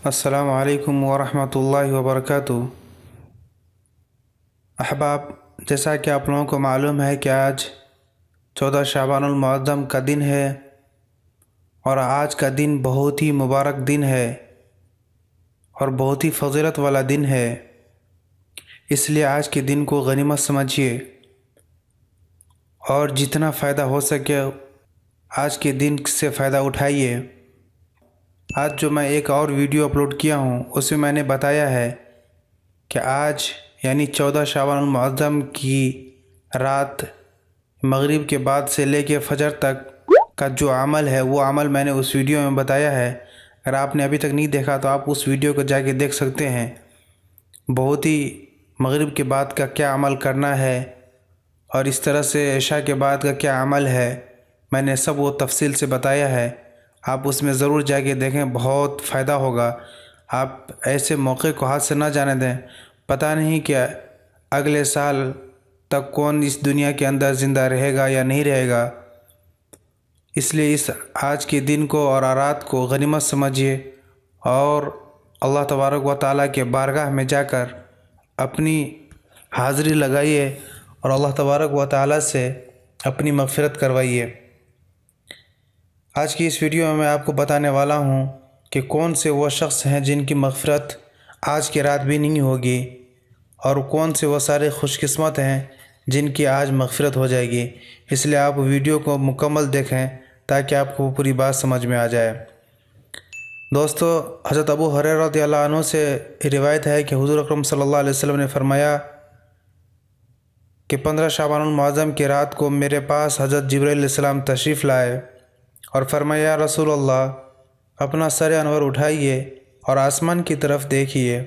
السلام علیکم ورحمۃ اللہ وبرکاتہ۔ احباب، جیسا کہ آپ لوگوں کو معلوم ہے کہ آج 14 شعبان المعظم کا دن ہے، اور آج کا دن بہت ہی مبارک دن ہے اور بہت ہی فضیلت والا دن ہے۔ اس لیے آج کے دن کو غنیمت سمجھیے اور جتنا فائدہ ہو سکے آج کے دن سے فائدہ اٹھائیے۔ آج جو میں ایک اور ویڈیو اپلوڈ کیا ہوں اس میں نے بتایا ہے کہ آج یعنی 14 شعبان المعظم کی رات مغرب کے بعد سے لے کے فجر تک کا جو عمل ہے وہ عمل میں نے اس ویڈیو میں بتایا ہے۔ اگر آپ نے ابھی تک نہیں دیکھا تو آپ اس ویڈیو کو جا کے دیکھ سکتے ہیں۔ بہت ہی مغرب کے بعد کا کیا عمل کرنا ہے اور اس طرح سے عشاء کے بعد کا کیا عمل ہے، میں نے سب وہ تفصیل سے بتایا ہے۔ آپ اس میں ضرور جا کے دیکھیں، بہت فائدہ ہوگا۔ آپ ایسے موقع کو ہاتھ سے نہ جانے دیں، پتہ نہیں کہ اگلے سال تک کون اس دنیا کے اندر زندہ رہے گا یا نہیں رہے گا۔ اس لیے اس آج کے دن کو اور رات کو غنیمت سمجھیے اور اللہ تبارک و تعالیٰ کے بارگاہ میں جا کر اپنی حاضری لگائیے اور اللہ تبارک و تعالیٰ سے اپنی مغفرت کروائیے۔ آج کی اس ویڈیو میں آپ کو بتانے والا ہوں کہ کون سے وہ شخص ہیں جن کی مغفرت آج کی رات بھی نہیں ہوگی، اور کون سے وہ سارے خوش قسمت ہیں جن کی آج مغفرت ہو جائے گی۔ اس لیے آپ ویڈیو کو مکمل دیکھیں تاکہ آپ کو پوری بات سمجھ میں آ جائے۔ دوستو، حضرت ابو ہریرہ رضی اللہ عنہ سے روایت ہے کہ حضور اکرم صلی اللہ علیہ وسلم نے فرمایا کہ 15 شعبان المعظم کی رات کو میرے پاس حضرت جبرائیل علیہ السلام تشریف لائے اور فرمایا، یا رسول اللہ، اپنا سر انور اٹھائیے اور آسمان کی طرف دیکھیے۔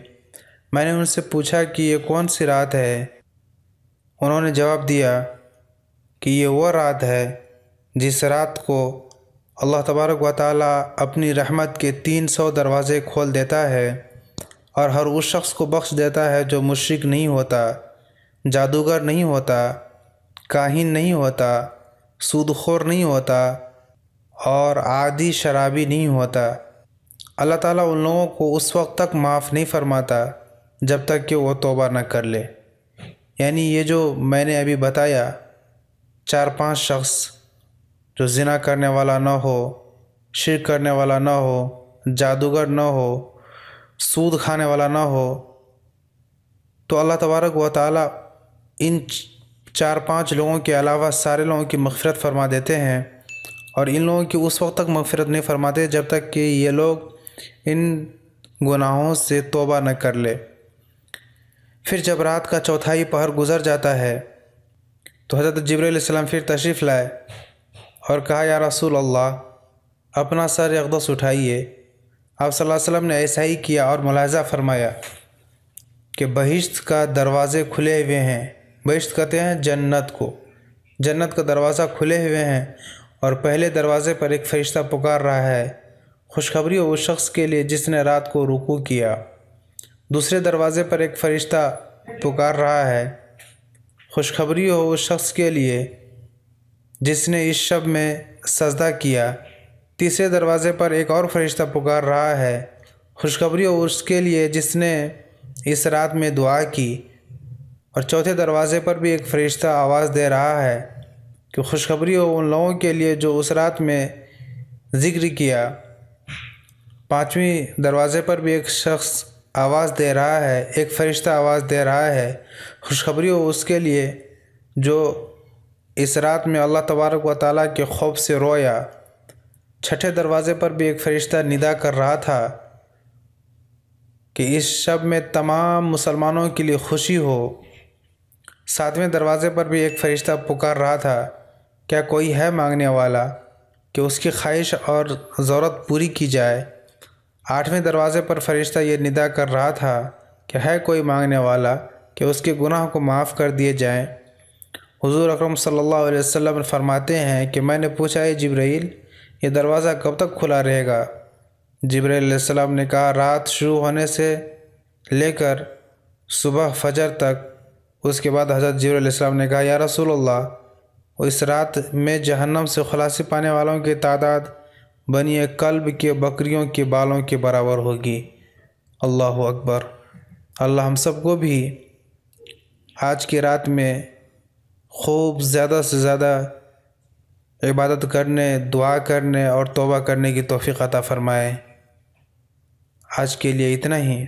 میں نے ان سے پوچھا کہ یہ کون سی رات ہے؟ انہوں نے جواب دیا کہ یہ وہ رات ہے جس رات کو اللہ تبارک و تعالیٰ اپنی رحمت کے 300 دروازے کھول دیتا ہے اور ہر اس شخص کو بخش دیتا ہے جو مشرک نہیں ہوتا، جادوگر نہیں ہوتا، کاہن نہیں ہوتا، سود خور نہیں ہوتا اور عادی شرابی نہیں ہوتا۔ اللہ تعالیٰ ان لوگوں کو اس وقت تک معاف نہیں فرماتا جب تک کہ وہ توبہ نہ کر لے۔ یعنی یہ جو میں نے ابھی بتایا 4-5 شخص، جو زنا کرنے والا نہ ہو، شرک کرنے والا نہ ہو، جادوگر نہ ہو، سود کھانے والا نہ ہو، تو اللہ تبارک و تعالیٰ ان 4-5 لوگوں کے علاوہ سارے لوگوں کی مغفرت فرما دیتے ہیں، اور ان لوگوں کی اس وقت تک مغفرت نہیں فرماتے جب تک کہ یہ لوگ ان گناہوں سے توبہ نہ کر لے۔ پھر جب رات کا چوتھائی پہر گزر جاتا ہے تو حضرت جبرائیل علیہ السلام پھر تشریف لائے اور کہا، یا رسول اللہ، اپنا سر اقدس اٹھائیے۔ آپ صلی اللہ علیہ وسلم نے ایسا ہی کیا اور ملاحظہ فرمایا کہ بہشت کا دروازے کھلے ہوئے ہیں۔ بہشت کہتے ہیں جنت کو، جنت کا دروازہ کھلے ہوئے ہیں، اور پہلے دروازے پر ایک فرشتہ پکار رہا ہے، خوشخبری ہو اس شخص کے لیے جس نے رات کو رکوع کیا۔ دوسرے دروازے پر ایک فرشتہ پکار رہا ہے، خوشخبری ہو اس شخص کے لیے جس نے اس شب میں سجدہ کیا۔ تیسرے دروازے پر ایک اور فرشتہ پکار رہا ہے، خوشخبری ہو اس کے لیے جس نے اس رات میں دعا کی۔ اور چوتھے دروازے پر بھی ایک فرشتہ آواز دے رہا ہے کہ خوشخبری ہو ان لوگوں کے لیے جو اس رات میں ذکر کیا۔ پانچویں دروازے پر بھی ایک شخص آواز دے رہا ہے، ایک فرشتہ آواز دے رہا ہے، خوشخبری ہو اس کے لیے جو اس رات میں اللہ تبارک و تعالیٰ کے خوف سے رویا۔ چھٹے دروازے پر بھی ایک فرشتہ ندا کر رہا تھا کہ اس شب میں تمام مسلمانوں کے لیے خوشی ہو۔ ساتویں دروازے پر بھی ایک فرشتہ پکار رہا تھا، کیا کوئی ہے مانگنے والا کہ اس کی خواہش اور ضرورت پوری کی جائے۔ آٹھویں دروازے پر فرشتہ یہ ندا کر رہا تھا کہ ہے کوئی مانگنے والا کہ اس کے گناہ کو معاف کر دیے جائیں۔ حضور اکرم صلی اللہ علیہ وسلم فرماتے ہیں کہ میں نے پوچھا، اے جبرائیل، یہ دروازہ کب تک کھلا رہے گا؟ جبرائیل علیہ السلام نے کہا، رات شروع ہونے سے لے کر صبح فجر تک۔ اس کے بعد حضرت جبرائیل علیہ السلام نے کہا، یا رسول اللہ، اس رات میں جہنم سے خلاصی پانے والوں کی تعداد بنی کلب کے بکریوں کے بالوں کے برابر ہوگی۔ اللہ اکبر۔ اللہ ہم سب کو بھی آج کی رات میں خوب زیادہ سے زیادہ عبادت کرنے، دعا کرنے اور توبہ کرنے کی توفیق عطا فرمائے۔ آج کے لیے اتنا ہی،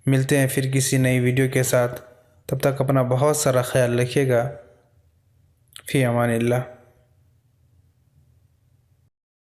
ملتے ہیں پھر کسی نئی ویڈیو کے ساتھ، تب تک اپنا بہت سارا خیال رکھیے گا۔ فی امان اللہ۔